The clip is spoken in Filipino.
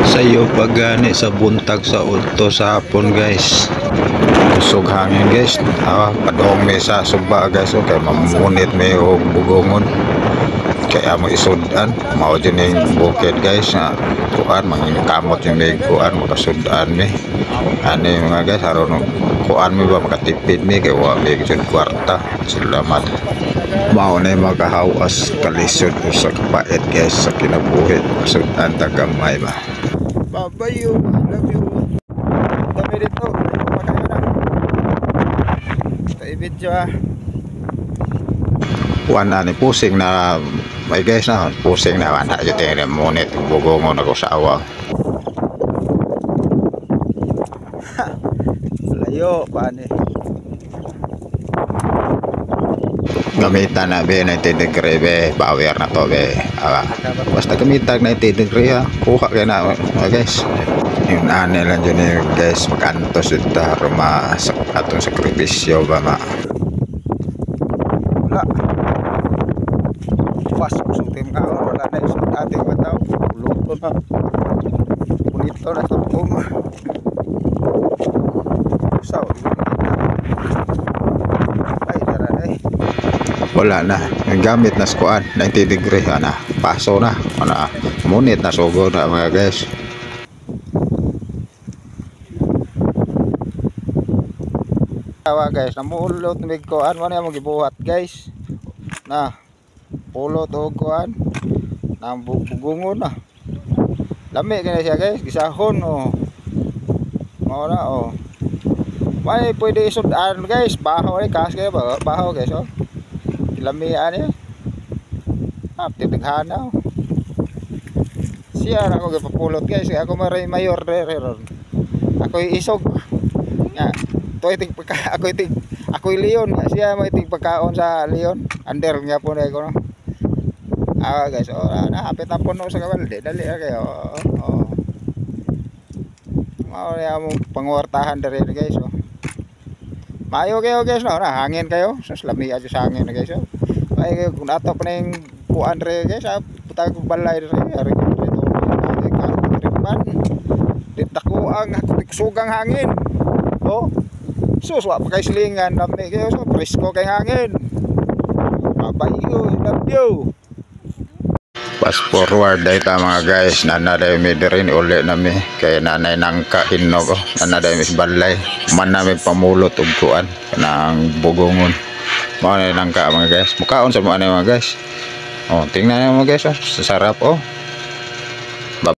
Sayo pagani sa buntag sa udto sa hapon guys. Kusog hangin guys. Padong may sa suba guys. Okay, mamunit may og bugongon. Kaya mo isudan. Mao din yung bukid guys. Kuan, manginkamot yung may kuan. Makasudan may. Ano yung mga guys. Haron kuan may ba makatipid may. Kaya wala may kwarta. Salamat. Mao na yung makahawas kalisod o sa kapait guys sa kinabuhi. Sudan tagamay ba. Bye you, love you. Dami dito. Pagkaya na. Sa video Kuan ani pusing na may guys na pusing na wala yung tingin monit bugongon ako sa awa. Layo paano gamitan na be 90 degree be power na to be basta gamitan 90 degree kuha kaya na guys yung ane lang dyan guys makantos ito ruma atong sakripisyo ba ma wala pas kusong tim ka wala na isang ating mataw luto na punito na sa puma so wala na yung gamit na skuan 90 degree ana paso na ana munit na sugo na mga guys. Tawa guys namulot mig kuan mo na mo gibuhat guys na pulot og kuan nang bugungon na lami kaya siya guys gisahon mao na may pwede isudan guys bahaw ay kas kaya ba bahaw guys lamian niya titaghan siya ako gapapulot guys ako maray mayor ron ako isog nga to itig ako leon siya mo itig pagkaon sa leon under nga po na ko no guys hapit na puno sa kabalde dali kayo mao ya mo pangwartahan dere guys mayo kayo guys no hangin kayo sa lami aja sa hangin guys ay kung ato pa na yung kuan re guys putag kong balay re ari tripan ditako ang sugang hangin suswa pa kay silingan lami kayo so presko kay hangin babayo love you. Fast forward day ta mga guys nanaday mi dirin uli nami kay nanay nang kahinno ko nanaday mi balay man nami pamulot og kuan kanang bugongon mao na nang ka mga guys mukaon sa mga guys tingnan niyo mga guys sarap